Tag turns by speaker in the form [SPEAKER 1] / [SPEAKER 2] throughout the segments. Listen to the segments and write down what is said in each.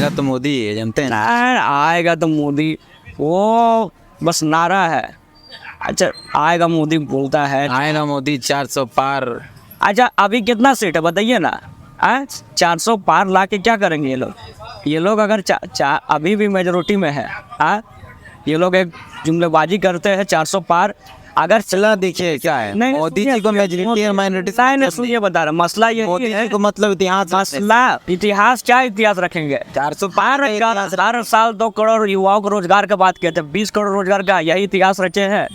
[SPEAKER 1] आएगा तो मोदी है, जानते हैं ना।
[SPEAKER 2] आएगा तो मोदी, वो बस नारा है। अच्छा, आएगा मोदी बोलता है,
[SPEAKER 1] आएगा मोदी 400 पार।
[SPEAKER 2] अच्छा अभी कितना सीट है बताइए ना। 400 पार ला के क्या करेंगे ये लोग? ये लोग अगर अभी भी मेजोरिटी में है, ये लोग एक जुमलेबाजी करते हैं 400 पार। अगर
[SPEAKER 1] चला देखिए क्या है,
[SPEAKER 2] नहीं,
[SPEAKER 1] मोदी जी को मेजोरिटी और माइनॉरिटी
[SPEAKER 2] नहीं सुनिए बता रहा, मसला ये
[SPEAKER 1] मोदी
[SPEAKER 2] है
[SPEAKER 1] जी को मतलब इतिहास,
[SPEAKER 2] मसला इतिहास क्या इतिहास रखेंगे?
[SPEAKER 1] 400
[SPEAKER 2] पार हर साल 2 करोड़ युवाओं को रोजगार का बात किए थे, 20 करोड़ रोजगार का यही इतिहास रचे हैं।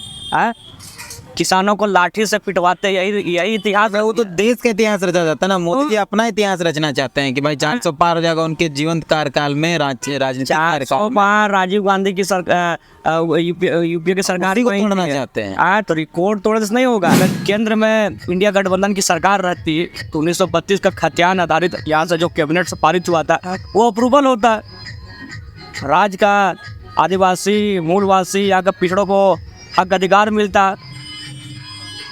[SPEAKER 2] किसानों को लाठी से पिटवाते, यही इतिहास है।
[SPEAKER 1] वो तो देश का इतिहास रचा जाता है ना। मोदी जी अपना इतिहास रचना चाहते हैं कि भाई 400 पार हो जाएगा उनके जीवंत कार्यकाल में। राजनीतिक
[SPEAKER 2] 400 पार राजीव गांधी की सरकार, यूपीए की सरकार
[SPEAKER 1] को तोड़ना चाहते हैं।
[SPEAKER 2] तो रिकॉर्ड तोड़ने से नहीं होगा। अगर केंद्र में इंडिया गठबंधन की सरकार रहती तो 1932 का खतियान आधारित यहाँ से जो कैबिनेट से पारित हुआ था वो अप्रूवल होता। राज्य का आदिवासी मूलवासी या पिछड़ों को हक अधिकार मिलता।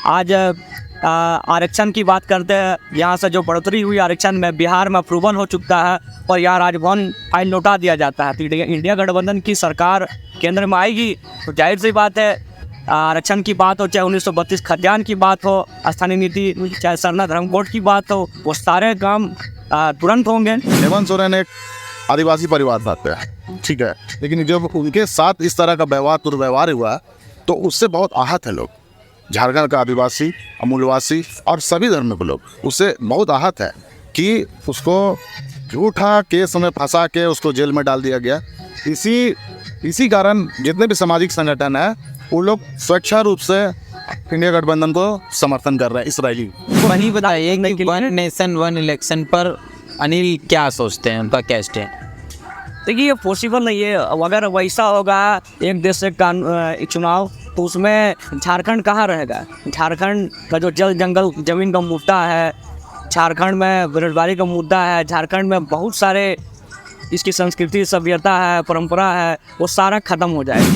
[SPEAKER 2] आज आरक्षण की बात करते हैं, यहाँ से जो बढ़ोतरी हुई आरक्षण में बिहार में अप्रूवल हो चुका है और यहाँ राजभवन फाइल लौटा दिया जाता है। तो इंडिया गठबंधन की सरकार केंद्र में आएगी तो जाहिर सी बात है आरक्षण की बात हो, चाहे 1932 खतियान की बात हो, स्थानीय नीति, चाहे सरना धर्म कोड की बात हो, वो सारे काम तुरंत होंगे।
[SPEAKER 3] हेमंत सोरेन एक आदिवासी परिवार से आते हैं, ठीक है, लेकिन जब उनके साथ इस तरह का दुर्व्यवहार हुआ तो उससे बहुत आहत है लोग। झारखंड का आदिवासी, मूलवासी और सभी धर्म के लोग उससे बहुत आहत है कि उसको झूठा केस में फंसा के उसको जेल में डाल दिया गया। इसी कारण जितने भी सामाजिक संगठन है वो लोग स्वेच्छा रूप से इंडिया गठबंधन को समर्थन कर रहे हैं। इसराइली
[SPEAKER 1] वही बताइए कि वन नेशन वन इलेक्शन पर अनिल क्या सोचते हैं, उनका क्या स्टैंड?
[SPEAKER 2] देखिए ये पॉसिबल नहीं है। अगर वैसा होगा एक देश से चुनाव तो उसमें झारखंड कहाँ रहेगा? झारखंड का जो जल जंगल जमीन का मुद्दा है, झारखंड में बेरोजगारी का मुद्दा है, झारखंड में बहुत सारे इसकी संस्कृति सभ्यता है, परंपरा है, वो सारा खत्म हो जाएगा।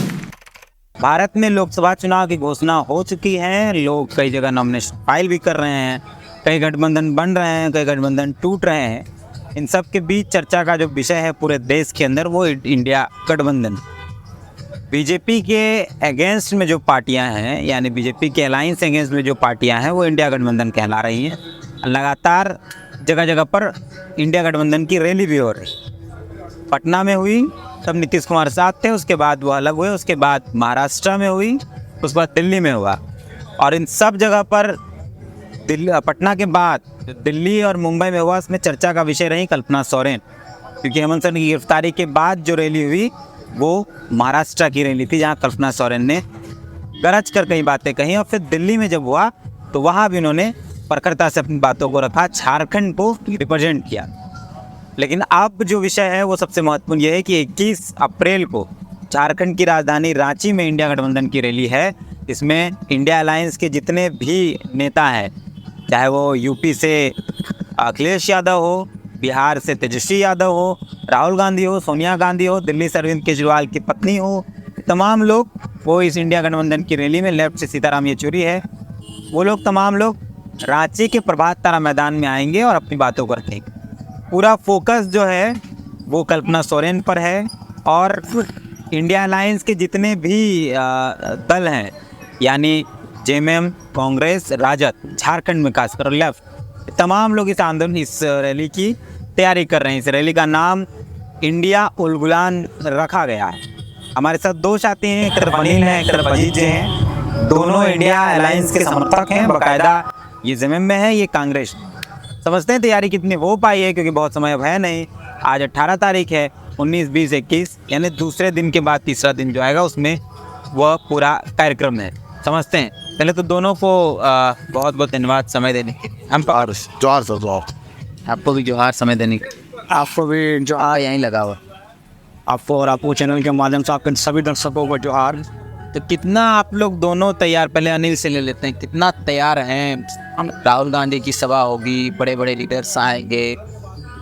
[SPEAKER 1] भारत में लोकसभा चुनाव की घोषणा हो चुकी है। लोग कई जगह नॉमिनेशन फाइल भी कर रहे हैं, कई गठबंधन बन रहे हैं, कई गठबंधन टूट रहे हैं। इन सब के बीच चर्चा का जो विषय है पूरे देश के अंदर वो इंडिया गठबंधन। बीजेपी के अगेंस्ट में जो पार्टियां हैं, यानी बीजेपी के अलायंस अगेंस्ट में जो पार्टियां हैं वो इंडिया गठबंधन कहला रही हैं। लगातार जगह जगह पर इंडिया गठबंधन की रैली भी हो रही। पटना में हुई तब नीतीश कुमार साथ थे, उसके बाद वो अलग हुए, उसके बाद महाराष्ट्र में हुई, उसके बाद दिल्ली में हुआ। और इन सब जगह पर पटना के बाद दिल्ली और मुंबई में हुआ, इसमें चर्चा का विषय रही कल्पना सोरेन, क्योंकि हेमंत सोरेन की गिरफ्तारी के बाद जो रैली हुई वो महाराष्ट्र की रैली थी, जहां कल्पना सोरेन ने गरज कर कई बातें कही। और फिर दिल्ली में जब हुआ तो वहां भी उन्होंने प्रखरता से अपनी बातों को रखा, झारखंड को रिप्रेजेंट किया। लेकिन अब जो विषय है वो सबसे महत्वपूर्ण ये है कि 21 अप्रैल को झारखंड की राजधानी रांची में इंडिया गठबंधन की रैली है। इसमें इंडिया अलायंस के जितने भी नेता हैं, चाहे वो यूपी से अखिलेश यादव हो, बिहार से तेजस्वी यादव हो, राहुल गांधी हो, सोनिया गांधी हो, दिल्ली से अरविंद केजरीवाल की पत्नी हो, तमाम लोग वो इस इंडिया गठबंधन की रैली में, लेफ्ट से सीताराम येचुरी है, वो लोग तमाम लोग रांची के प्रभात तारा मैदान में आएंगे और अपनी बातों को रखेंगे। पूरा फोकस जो है वो कल्पना सोरेन पर है। और इंडिया अलायंस के जितने भी दल हैं, यानी जेएमएम, कांग्रेस, राजद, झारखंड में खासकर लेफ्ट, तमाम लोग इस आंदोलन, इस रैली की तैयारी कर रहे हैं। इस रैली का नाम इंडिया उलगुलान रखा गया है। हमारे साथ दो साथी हैं, एक तरफ अनिल है, एक तरफ अजीत जी हैं। दोनों इंडिया अलायंस के समर्थक हैं, बाकायदा ये जेएमएम में है, ये कांग्रेस। समझते हैं तैयारी कितनी हो पाई है, क्योंकि बहुत समय अब है नहीं। आज 18 तारीख है, 19, 20, 21 यानी दूसरे दिन के बाद तीसरा दिन जो आएगा उसमें वह पूरा कार्यक्रम है। समझते हैं। पहले तो दोनों को बहुत बहुत धन्यवाद समय देने के। हम
[SPEAKER 3] जोहार सर, जोहार।
[SPEAKER 1] आपको भी जोहार समय देने के।
[SPEAKER 2] आपको भी जोहार,
[SPEAKER 1] यहीं लगा हुआ
[SPEAKER 2] आपको और आपको चैनल के माध्यम से आपके सभी दर्शकों को जोहार।
[SPEAKER 1] तो कितना आप लोग दोनों तैयार, पहले अनिल से ले लेते हैं, कितना तैयार हैं? राहुल गांधी की सभा होगी, बड़े बड़े लीडर्स आएंगे,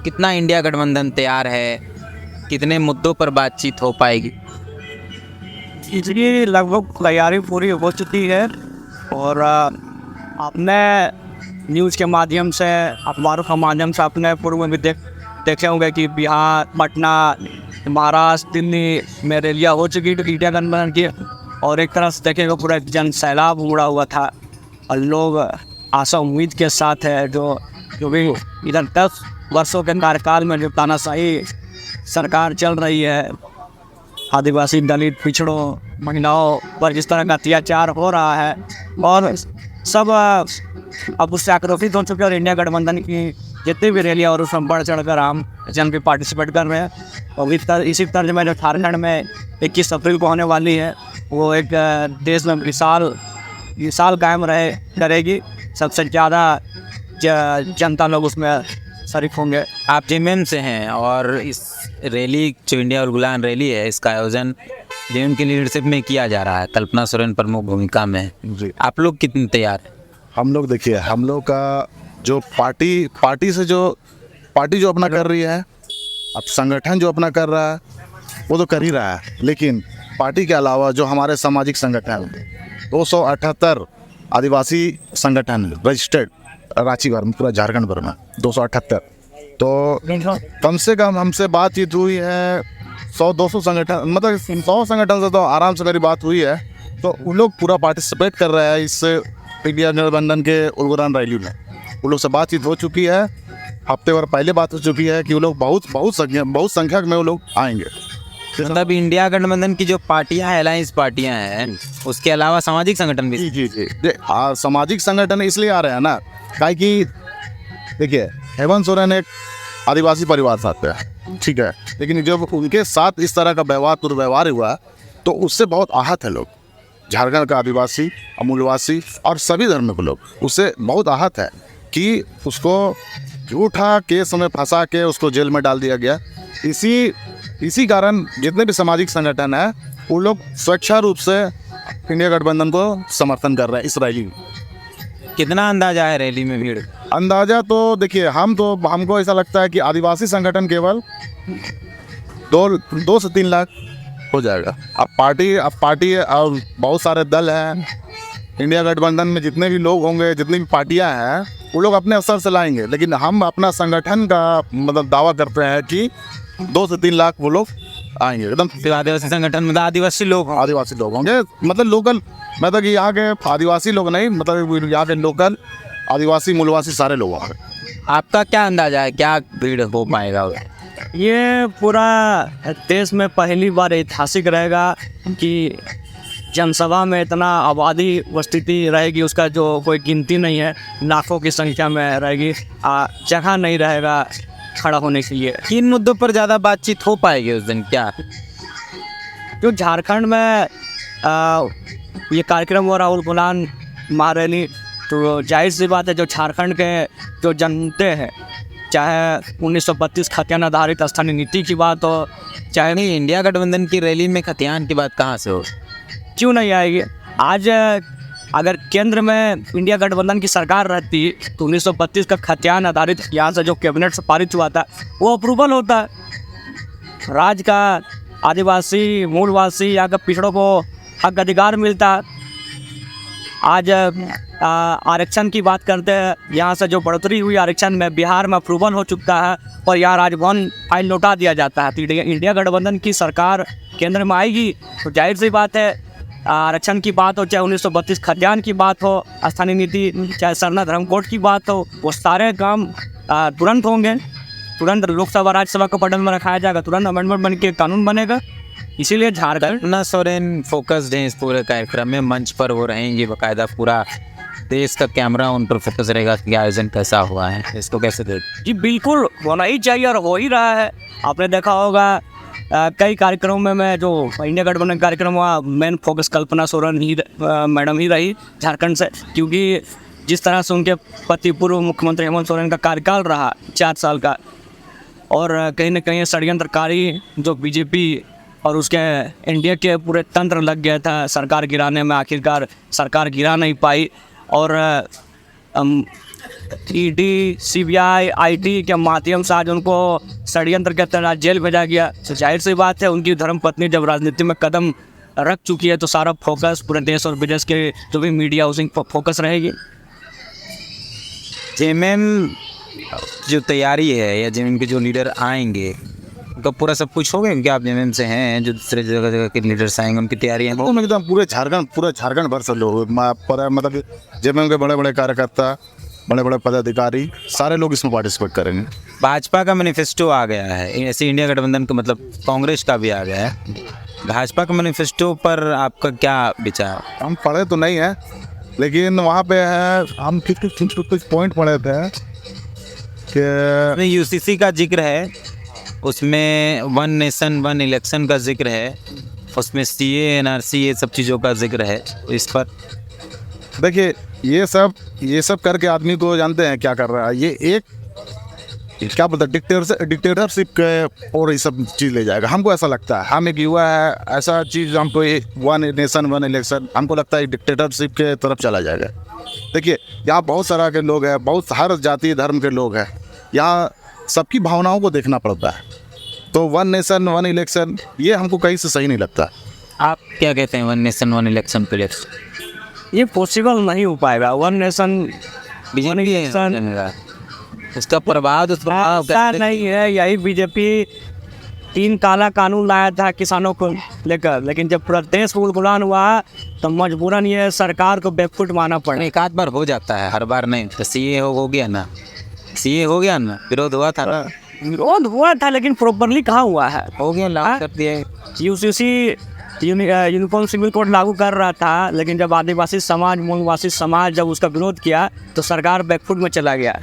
[SPEAKER 1] कितना इंडिया गठबंधन तैयार है? कितने मुद्दों पर बातचीत हो पाएगी?
[SPEAKER 2] इसलिए लगभग तैयारी पूरी हो चुकी है और आपने न्यूज़ के माध्यम से, अखबारों के माध्यम से आपने पूर्व में देखे होंगे कि बिहार, पटना, महाराष्ट्र, दिल्ली में रैलियाँ हो चुकी थी इंडिया गठबंधन की, और एक तरह से देखेंगे पूरा जन सैलाब उमड़ा हुआ था और लोग आशा उम्मीद के साथ है जो भी इधर 10 वर्षों के कार्यकाल में जो तानाशाही सरकार चल रही है, आदिवासी, दलित, पिछड़ों, महिलाओं पर जिस तरह का अत्याचार हो रहा है, और सब अब उससे आक्रोशित हो चुके हैं और इंडिया गठबंधन की जितनी भी रैलियाँ और उसमें बढ़ चढ़ कर आम जन भी पार्टिसिपेट कर रहे हैं। और इसी तर्ज में जो झारखंड में 21 अप्रैल को होने वाली है, वो एक देश में विशाल कायम करेगी। सबसे ज़्यादा जनता लोग उसमें शरीक होंगे।
[SPEAKER 1] आप जेएमएम से हैं और इस रैली जो इंडिया उलगुलान रैली है, इसका आयोजन जेएमएम की लीडरशिप में किया जा रहा है, कल्पना सोरेन प्रमुख भूमिका में है।
[SPEAKER 3] जी,
[SPEAKER 1] आप लोग कितने तैयार हैं?
[SPEAKER 3] हम लोग देखिए, हम लोग का जो पार्टी से जो पार्टी जो अपना कर रही है, अब संगठन जो अपना कर रहा है वो तो कर ही रहा है, लेकिन पार्टी के अलावा जो हमारे सामाजिक संगठन 278 आदिवासी संगठन रजिस्टर्ड रांची भर में, पूरा झारखंड भर में 278, तो कम से कम हमसे बातचीत हुई है 100-200 संगठन, मतलब 100 संगठन से तो आराम से मेरी बात हुई है। तो उन लोग पूरा पार्टिसिपेट कर रहे हैं इस इंडिया गठबंधन के उलगुलान रैली में। उन लोग से बातचीत हो चुकी है, हफ्ते भर पहले बात हो चुकी है कि वो लोग बहुत संख्यक में वो लोग आएंगे।
[SPEAKER 1] मतलब इंडिया गठबंधन की जो पार्टियां हैं, अलायंस पार्टियां हैं, उसके अलावा सामाजिक संगठन भी।
[SPEAKER 3] जी, सामाजिक संगठन इसलिए आ रहे हैं ना, काहे कि देखिए हेमंत सोरेन एक आदिवासी परिवार से आते हैं, ठीक है, लेकिन जब उनके साथ इस तरह का दुर्व्यवहार हुआ तो उससे बहुत आहत है लोग। झारखंड का आदिवासी, मूलवासी और सभी धर्म के लोग उससे बहुत आहत है कि उसको झूठा केस में फंसा के उसको जेल में डाल दिया गया। इसी कारण जितने भी सामाजिक संगठन है वो लोग स्वेच्छा रूप से इंडिया गठबंधन को समर्थन कर रहे हैं इस रैली में।
[SPEAKER 1] कितना अंदाजा है रैली में भीड़?
[SPEAKER 3] अंदाजा तो देखिए, हमको ऐसा लगता है कि आदिवासी संगठन केवल 2 से 3 लाख हो जाएगा। अब पार्टी और बहुत सारे दल हैं इंडिया गठबंधन में, जितने भी लोग होंगे, जितनी भी पार्टियां हैं, वो लोग अपने अवसर से लाएंगे, लेकिन हम अपना संगठन का मतलब दावा करते हैं कि 2 से 3 लाख वो लोग आएंगे एकदम।
[SPEAKER 1] आदिवासी संगठन मतलब आदिवासी लोग
[SPEAKER 3] होंगे, मतलब लोकल, मतलब कि यहाँ के आदिवासी लोग नहीं, मतलब यहाँ के लोकल आदिवासी, मूलवासी सारे लोग होंगे।
[SPEAKER 1] आपका क्या अंदाजा है, क्या भीड़ हो पाएगा?
[SPEAKER 2] ये पूरा देश में पहली बार ऐतिहासिक रहेगा कि जनसभा में इतना आबादी उपस्थिति रहेगी, उसका जो कोई गिनती नहीं है, लाखों की संख्या में रहेगी। जगह नहीं रहेगा खड़ा होने के लिए।
[SPEAKER 1] किन मुद्दों पर ज़्यादा बातचीत हो पाएगी उस दिन? क्या
[SPEAKER 2] जो झारखंड में ये कार्यक्रम हो रहा है उलगुलान महारैली, तो जाहिर सी बात है जो झारखंड के जो जनते हैं, चाहे 1932 खतियान आधारित स्थानीय नीति की बात हो, चाहे
[SPEAKER 1] नहीं इंडिया गठबंधन की रैली में खतियान की बात कहाँ से हो?
[SPEAKER 2] क्यों नहीं आएगी? आज अगर केंद्र में इंडिया गठबंधन की सरकार रहती तो 1932 का खतियान आधारित यहाँ से जो कैबिनेट से पारित हुआ था वो अप्रूवल होता। राज्य का आदिवासी, मूलवासी, यहाँ के पिछड़ों को हक अधिकार मिलता। आज आरक्षण की बात करते हैं, यहाँ से जो बढ़ोतरी हुई आरक्षण में, बिहार में अप्रूवल हो चुका है और यहाँ राजभवन फाइल लौटा दिया जाता है। तो इंडिया गठबंधन की सरकार केंद्र में आएगी तो जाहिर सी बात है आरक्षण की बात हो, चाहे 1932 खतियान की बात हो, स्थानीय नीति, चाहे सरना धर्म कोड की बात हो, वो सारे काम तुरंत होंगे। तुरंत लोकसभा राज्यसभा को पटल में रखाया जाएगा, तुरंत अमेंडमेंट बन के कानून बनेगा। इसीलिए झारखंड
[SPEAKER 1] कल्पना सोरेन फोकस्ड हैं इस पूरे कार्यक्रम में, मंच पर वो रहेंगे, बाकायदा पूरा देश का कैमरा उन पर फोकस रहेगा कि आयोजन कैसा हुआ है, इसको कैसे देख।
[SPEAKER 2] जी बिल्कुल होना ही चाहिए और हो ही रहा है। आपने देखा होगा कई कार्यक्रमों में मैं जो इंडिया गठबंधन कार्यक्रम हुआ, मेन फोकस कल्पना सोरेन ही मैडम ही रही झारखंड से, क्योंकि जिस तरह से उनके पति पूर्व मुख्यमंत्री हेमंत सोरेन का कार्यकाल रहा 4 साल का, और कहीं ना कहीं षड्यंत्रकारी जो बीजेपी और उसके एनडीए के पूरे तंत्र लग गया था सरकार गिराने में, आखिरकार सरकार गिरा नहीं पाई और ईडी, सीबीआई, आईटी के माध्यम से आज उनको षड्यंत्र के तहत जेल भेजा गया। तो जाहिर सी बात है उनकी धर्मपत्नी जब राजनीति में कदम रख चुकी है तो सारा फोकस पूरे देश और विदेश के जो भी मीडिया उसी पर फोकस रहेगी।
[SPEAKER 1] जेएमएम जो तैयारी है या जेएमएम के जो लीडर आएंगे उनका पूरा सब कुछ हो गया? क्या आप जेएमएम से हैं, जो दूसरे जगह जगह के लीडर्स आएंगे उनकी तैयारी है?
[SPEAKER 3] वो एकदम पूरे झारखंड भर से लोग मतलब जेएमएम के बड़े बड़े कार्यकर्ता, बड़े बड़े पदाधिकारी, सारे लोग इसमें पार्टिसिपेट करेंगे।
[SPEAKER 1] भाजपा का मैनिफेस्टो आ गया है, ऐसे इंडिया गठबंधन का मतलब कांग्रेस का भी आ गया है। भाजपा के मैनिफेस्टो पर आपका क्या विचार?
[SPEAKER 3] हम पढ़े तो नहीं है, लेकिन वहाँ पे है, हम कुछ पॉइंट पढ़े थे कि
[SPEAKER 1] यूसीसी का जिक्र है, उसमें वन नेशन वन इलेक्शन का जिक्र है, उसमें सीए एनआरसी ये सब चीज़ों का जिक्र है। इस पर
[SPEAKER 3] देखिए ये सब करके आदमी को जानते हैं क्या कर रहा है, ये एक क्या बोलते हैं डिक्टेटरशिप के और ये सब चीज़ ले जाएगा। हमको ऐसा लगता है, हम एक युवा है, ऐसा चीज़ हमको वन नेशन वन इलेक्शन हमको लगता है डिक्टेटरशिप के तरफ चला जाएगा। देखिए यहाँ बहुत सारा के लोग हैं, बहुत हर जाति धर्म के लोग हैं, यहाँ सबकी भावनाओं को देखना पड़ता है। तो वन नेशन वन इलेक्शन ये हमको कहीं से सही नहीं लगता।
[SPEAKER 1] आप क्या कहते हैं वन नेशन वन इलेक्शन पे?
[SPEAKER 2] ये पॉसिबल नहीं हो पाएगा। वन नेशन
[SPEAKER 1] बीजेपी इसका प्रभाव
[SPEAKER 2] ऐसा नहीं है। यही बीजेपी 3 काला कानून लाया था किसानों को लेकर, लेकिन जब पूरा देश गुलगुलान हुआ तो मजबूरन ये सरकार को बैकफुट मारना पड़ा।
[SPEAKER 1] एक आध बार हो जाता है, हर बार नहीं। तो सीए हो गया ना, सीए हो गया ना, विरोध हुआ था ना,
[SPEAKER 2] विरोध हुआ था लेकिन प्रॉपरली कहाँ हुआ है?
[SPEAKER 1] हो गया, लागू कर दिया।
[SPEAKER 2] यूसीसी यूनिफॉर्म सिविल कोड लागू कर रहा था, लेकिन जब आदिवासी समाज मूलवासी समाज जब उसका विरोध किया तो सरकार बैकफुट में चला गया।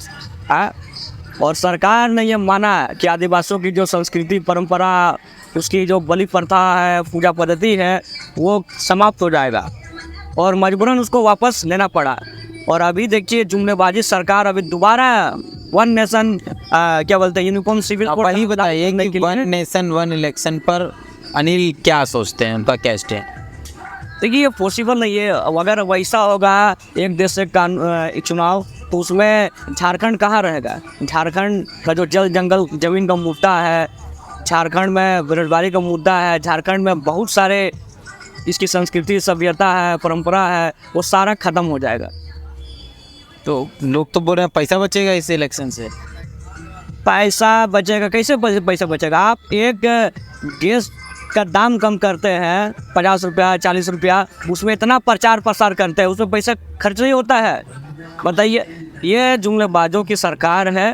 [SPEAKER 2] और सरकार ने ये माना कि आदिवासियों की जो संस्कृति परंपरा, उसकी जो बलि प्रथा है, पूजा पद्धति है, वो समाप्त हो जाएगा और मजबूरन उसको वापस लेना पड़ा। और अभी देखिए जुमलेबाजी सरकार अभी दोबारा वन नेशन क्या बोलते हैं यूनिफॉर्म सिविल कोड।
[SPEAKER 1] वही बताइए कि वन नेशन वन इलेक्शन पर अनिल क्या सोचते हैं, उनका क्या स्टैंड?
[SPEAKER 2] देखिए ये पॉसिबल नहीं है। अगर वैसा होगा एक देश से चुनाव, तो उसमें झारखंड कहाँ रहेगा? झारखंड का जो जल जंगल ज़मीन का मुद्दा है, झारखंड में बेरोजगारी का मुद्दा है, झारखंड में बहुत सारे इसकी संस्कृति सभ्यता है, परंपरा है, वो सारा ख़त्म हो जाएगा।
[SPEAKER 1] तो लोग तो बोल रहे हैं पैसा बचेगा इस इलेक्शन से।
[SPEAKER 2] पैसा बचेगा कैसे? पैसा बचेगा? आप एक गैस का दाम कम करते हैं 50 रुपया 40 रुपया, उसमें इतना प्रचार प्रसार करते हैं, उसमें पैसा खर्च नहीं होता है। बताइए, ये जुमलेबाजों की सरकार है,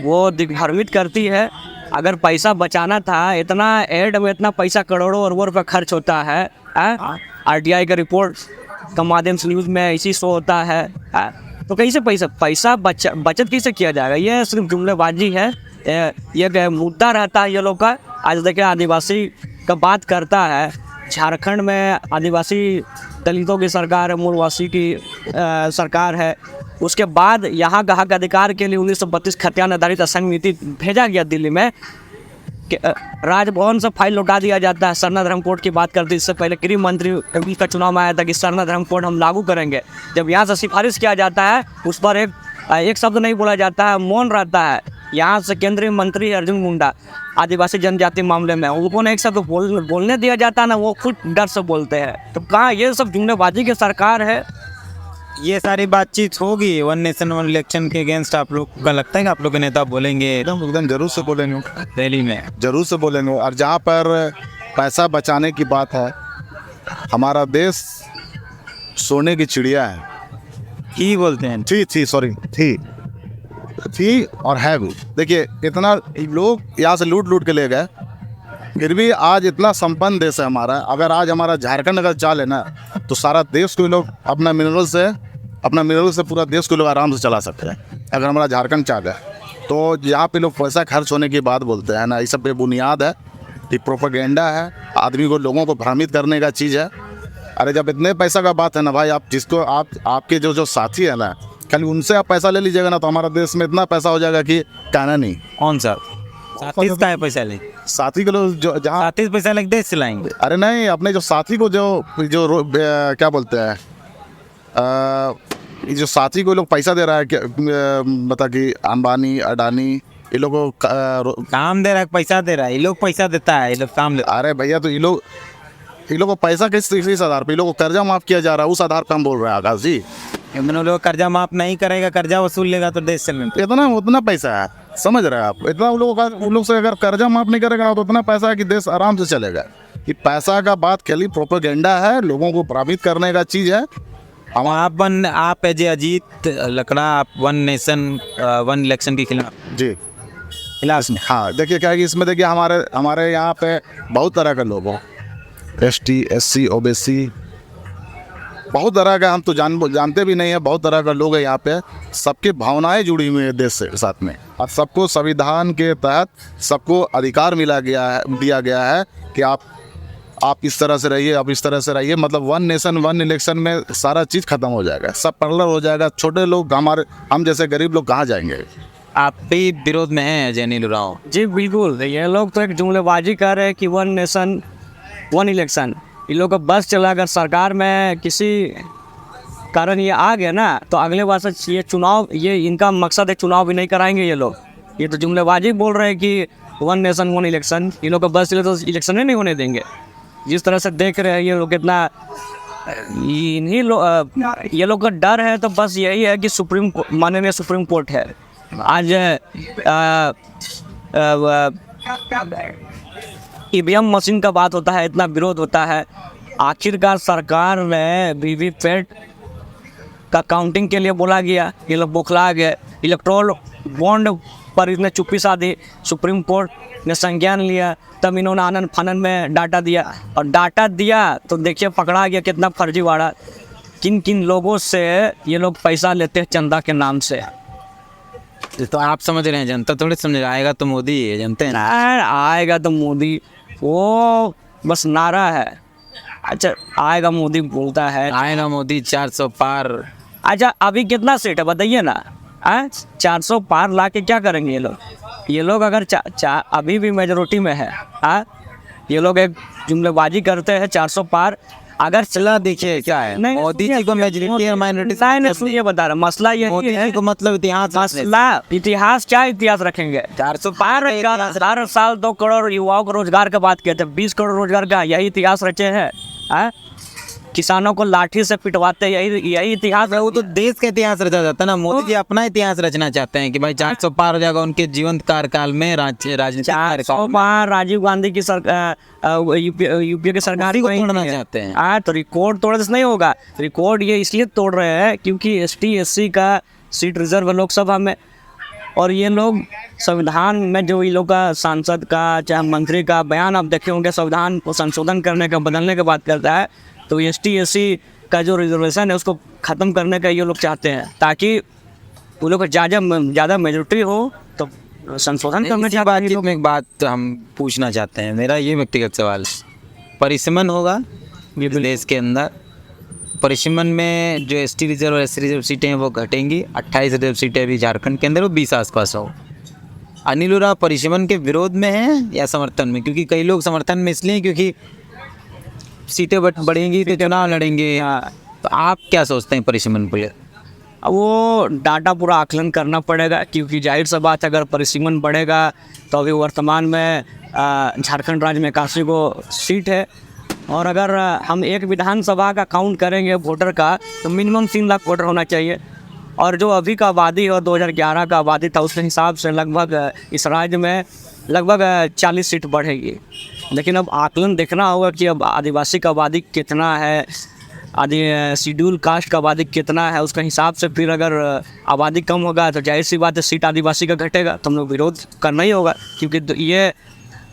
[SPEAKER 2] वो दिग्भ्रमित करती है। अगर पैसा बचाना था, इतना एड में इतना पैसा करोड़ों अरबों रुपये खर्च होता है। आरटीआई का रिपोर्ट का माध्यम से न्यूज़ में इसी शो होता है। तो कैसे पैसा बचत कैसे किया जाएगा? ये सिर्फ जुमलेबाजी है। ये मुद्दा रहता है ये लोग का। आज देखिए आदिवासी का बात करता है, झारखंड में आदिवासी दलितों की सरकार है, मूलवासी की सरकार है। उसके बाद यहाँ का हक अधिकार के लिए 1932 खतियान आधारित असंघ नीति भेजा गया दिल्ली में। राजभवन से फाइल लौटा दिया जाता है। सरना धर्म कोड की बात करते, इससे पहले गृह मंत्री का चुनाव में आया था कि सरना धर्म कोड हम लागू करेंगे। जब यहाँ से सिफारिश किया जाता है, उस पर एक शब्द नहीं बोला जाता है, मौन रहता है। यहाँ से केंद्रीय मंत्री अर्जुन मुंडा आदिवासी जनजाति मामले में, उनको एक शब्द बोलने दिया जाता है ना, वो खुद डर से बोलते हैं। तो कहाँ ये सब जुमलेबाजी की सरकार है?
[SPEAKER 1] ये सारी बातचीत होगी वन नेशन वन इलेक्शन के अगेंस्ट। आप लोग का लगता है कि आप लोग के नेता बोलेंगे?
[SPEAKER 3] एकदम जरूर से बोलेंगे,
[SPEAKER 1] दिल्ली में
[SPEAKER 3] जरूर से बोलेंगे। और जहाँ पर पैसा बचाने की बात है, हमारा देश सोने की चिड़िया है।
[SPEAKER 1] ही बोलते हैं,
[SPEAKER 3] थी और है भी। देखिए इतना लोग यहाँ से लूट के ले गए, फिर भी आज इतना संपन्न देश है हमारा। अगर आज हमारा झारखंड अगर चाले ना, तो सारा देश को लोग अपना मिनरल से पूरा देश को लोग आराम से चला सकते हैं। अगर हमारा झारखंड चाह गया तो यहाँ पे लोग पैसा खर्च होने की बात बोलते हैं ना, ये सब बेबुनियाद है, ये प्रोपेगेंडा है, आदमी को लोगों को भ्रमित करने का चीज़ है। अरे जब इतने पैसा का बात है ना भाई, आप जिसको आपके जो साथी है ना, खाली उनसे आप पैसा ले लीजिएगा ना, तो हमारा देश में इतना पैसा हो जाएगा कि कहना नहीं।
[SPEAKER 1] कौन सा साथी का है पैसा ले?
[SPEAKER 3] साथी के लोग जो जहाँ
[SPEAKER 1] साथी पैसा लग देश चलाएंगे।
[SPEAKER 3] अरे नहीं, अपने जो साथी को जो क्या बोलते हैं, जो साथी को लोग पैसा दे रहा है, बता कि अंबानी अडानी, ये लोग को
[SPEAKER 1] काम दे रहा है, पैसा दे रहा है, ये लोग पैसा देता है, ये लोग काम दे।
[SPEAKER 3] अरे भैया, तो ये लोग को पैसा किस आधार पे, ये लोग को कर्जा माफ किया जा रहा है, उस आधार पर हम बोल रहे हैं आकाश जी।
[SPEAKER 1] इन दोनों लोग कर्जा माफ नहीं करेगा, कर्जा वसूल लेगा तो देश चलेगा।
[SPEAKER 3] इतना उतना पैसा है, समझ रहे हैं आप, इतना उन लोग से अगर कर्जा माफ नहीं करेगा तो उतना पैसा है कि देश आराम से चलेगा। कि पैसा का बात खाली प्रोपेगेंडा है, लोगों को प्रभावित करने का चीज़ है।
[SPEAKER 1] हम आप एज अजीत लकड़ा, आप वन नेशन वन इलेक्शन के खिलाफ
[SPEAKER 3] जी हाँ, देखिए क्या है कि इसमें देखिए हमारे यहाँ पे बहुत तरह के लोग हो, ST SC OBC बहुत तरह का, हम तो जानते भी नहीं है, बहुत तरह का लोग है यहाँ पे। सबकी भावनाएं जुड़ी हुई है देश से साथ में, और सबको संविधान के तहत सबको अधिकार दिया गया है कि आप इस तरह से रहिए, आप इस तरह से रहिए। मतलब वन नेशन वन इलेक्शन में सारा चीज़ खत्म हो जाएगा, सब पैरेलल हो जाएगा। छोटे लोग हम जैसे गरीब लोग कहाँ जाएंगे।
[SPEAKER 1] आप भी विरोध में हैं अजय अनिल उरांव?
[SPEAKER 2] जी बिल्कुल, ये लोग तो एक जुमलेबाजी कर रहे हैं कि वन नेशन वन इलेक्शन। ये लोग का बस चला, अगर सरकार में किसी कारण ये आ गया ना तो अगले बार से ये चुनाव, ये इनका मकसद है, चुनाव भी नहीं कराएंगे ये लोग। ये तो जुमलेबाजी बोल रहे हैं कि वन नेशन वन इलेक्शन। ये लोग का बस चले तो इलेक्शन ही नहीं होने देंगे। जिस तरह से देख रहे हैं ये लोग, कितना ये लोग का डर है तो बस यही है कि माननीय सुप्रीम कोर्ट है। आज EVM मशीन का बात होता है, इतना विरोध होता है। आखिरकार सरकार ने वीवीपैट का काउंटिंग के लिए बोला गया, ये लोग बौखला गए। इलेक्ट्रोल बॉन्ड पर इतने चुप्पी साधी, सुप्रीम कोर्ट ने संज्ञान लिया, तब इन्होंने आनन फानन में डाटा दिया। और डाटा दिया तो देखिए पकड़ा गया कितना फर्जीवाड़ा, किन किन लोगों से ये लोग पैसा लेते हैं चंदा के नाम से।
[SPEAKER 1] तो आप समझ रहे हैं, जनता थोड़ी समझ आएगा तो मोदी है, जानते हैं ना।
[SPEAKER 2] आएगा तो मोदी, वो बस नारा है। अच्छा, आएगा मोदी बोलता है,
[SPEAKER 1] आएगा मोदी 400 पार।
[SPEAKER 2] अच्छा अभी कितना सीट है बताइए ना। 400 पार ला के क्या करेंगे ये लोग? ये लोग अगर अभी भी मेजोरिटी में है, ये लोग एक जुमलेबाजी करते हैं 400 पार। अगर
[SPEAKER 1] चला देखिए क्या है, मोदी जी को मेजोरिटी और माइनॉरिटी
[SPEAKER 2] ये बता रहा, मसला ये
[SPEAKER 1] मोदी जी को मतलब इतिहास,
[SPEAKER 2] मसला इतिहास क्या इतिहास रखेंगे?
[SPEAKER 1] 400
[SPEAKER 2] पार 4 साल 2 करोड़ युवाओं को रोजगार की बात किए थे, 20 करोड़ रोजगार का यही इतिहास रचे हैं। किसानों को लाठी से पिटवाते, यही इतिहास है।
[SPEAKER 1] वो तो देश का इतिहास रचा जाता है ना। मोदी जी अपना इतिहास रचना चाहते हैं कि भाई 400 पार हो जाएगा उनके जीवंत कार्यकाल में, राजनीतिक
[SPEAKER 2] 400 पार राजीव गांधी की सरकार, यूपीए की सरकार
[SPEAKER 1] को तोड़ना चाहते हैं।
[SPEAKER 2] तो रिकॉर्ड तोड़ने से नहीं होगा। रिकॉर्ड ये इसलिए तोड़ रहे हैं क्योंकि ST SC का सीट रिजर्व है लोकसभा में, और ये लोग संविधान में जो ये लोग का सांसद का चाहे मंत्री का बयान आप देखे होंगे, संविधान को संशोधन करने का, बदलने की बात करता है। तो ST SC का जो रिजर्वेशन है उसको ख़त्म करने का ये लोग चाहते हैं, ताकि वो लोग को ज़्यादा मेजोरिटी हो तो संशोधन करने की
[SPEAKER 1] बातचीत में एक बात हम पूछना चाहते हैं। मेरा ये व्यक्तिगत सवाल, परिसीमन होगा देश के अंदर, परिसीमन में जो ST रिजर्व और SC रिजर्व सीटें हैं वो घटेंगी। 28 रिजर्व सीटें अभी झारखंड के अंदर, वो 20 आसपास हो। अनिल उरांव परिसीमन के विरोध में हैं या समर्थन में? क्योंकि कई लोग समर्थन में इसलिए क्योंकि सीटें बढ़ेंगी तो चुनाव लड़ेंगे। तो आप क्या सोचते हैं परिसीमन को?
[SPEAKER 2] अब वो डाटा पूरा आकलन करना पड़ेगा, क्योंकि जाहिर सा बात है अगर परिसीमन बढ़ेगा तो अभी वर्तमान में झारखंड राज्य में 81 को सीट है, और अगर हम एक विधानसभा का काउंट करेंगे वोटर का तो मिनिमम 3 लाख वोटर होना चाहिए। और जो अभी का आबादी और 2011 का आबादी था उसके हिसाब से लगभग इस राज्य में लगभग 40 सीट बढ़ेगी। लेकिन अब आकलन देखना होगा कि अब आदिवासी का आबादी कितना है, शेड्यूल कास्ट का आबादी कितना है, उसके हिसाब से फिर अगर आबादी कम होगा तो जाहिर सी बात है सीट आदिवासी का घटेगा, तो हम लोग विरोध करना ही होगा। क्योंकि ये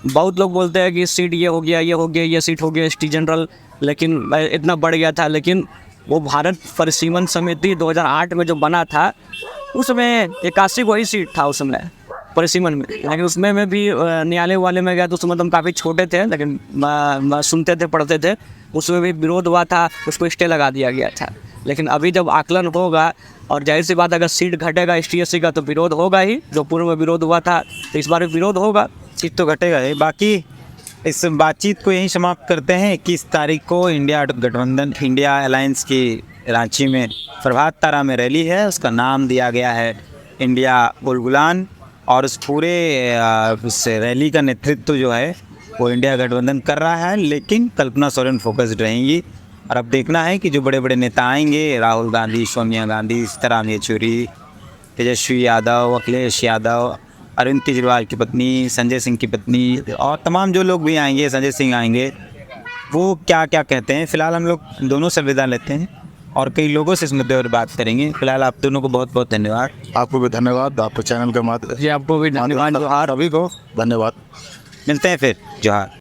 [SPEAKER 2] बहुत लोग बोलते हैं कि सीट ये हो गया, ये सीट हो गया ST जनरल, लेकिन इतना बढ़ गया था। लेकिन वो भारत परिसीमन समिति 2008 में जो बना था उसमें 81 वही सीट था उसमें परिसीमन में, लेकिन उसमें मैं भी न्यायालय वाले में गया तो उसमें तो हम काफ़ी छोटे थे, लेकिन सुनते थे पढ़ते थे, उसमें भी विरोध हुआ था, उसको स्टे लगा दिया गया था। लेकिन अभी जब आकलन होगा और जाहिर सी बात अगर सीट घटेगा ST SC का तो विरोध होगा ही, जो पूर्व में विरोध हुआ था तो इस बार भी विरोध होगा,
[SPEAKER 1] सीट तो घटेगा ही। बाकी इस बातचीत को यहीं समाप्त करते हैं। 21 तारीख को इंडिया गठबंधन इंडिया अलायंस की रांची में प्रभात तारा में रैली है, उसका नाम दिया गया है इंडिया बुलबुलान, और उस पूरे उस रैली का नेतृत्व जो है वो इंडिया गठबंधन कर रहा है। लेकिन कल्पना सोरेन फोकस्ड रहेंगी, और अब देखना है कि जो बड़े बड़े नेता आएंगे, राहुल गांधी, सोनिया गांधी, सीताराम येचुरी, तेजस्वी यादव, अखिलेश यादव, अरविंद केजरीवाल की पत्नी, संजय सिंह की पत्नी और तमाम जो लोग भी आएंगे, संजय सिंह आएंगे, वो क्या क्या कहते हैं। फिलहाल हम लोग दोनों से विदा लेते हैं और कई लोगों से इस मुद्दे पर बात करेंगे। फिलहाल आप दोनों को बहुत बहुत धन्यवाद।
[SPEAKER 3] आपको भी धन्यवाद, आपके चैनल के माध्यम
[SPEAKER 2] जी आपको भी धन्यवाद।
[SPEAKER 3] सभी को धन्यवाद।
[SPEAKER 1] मिलते हैं फिर। जोहार।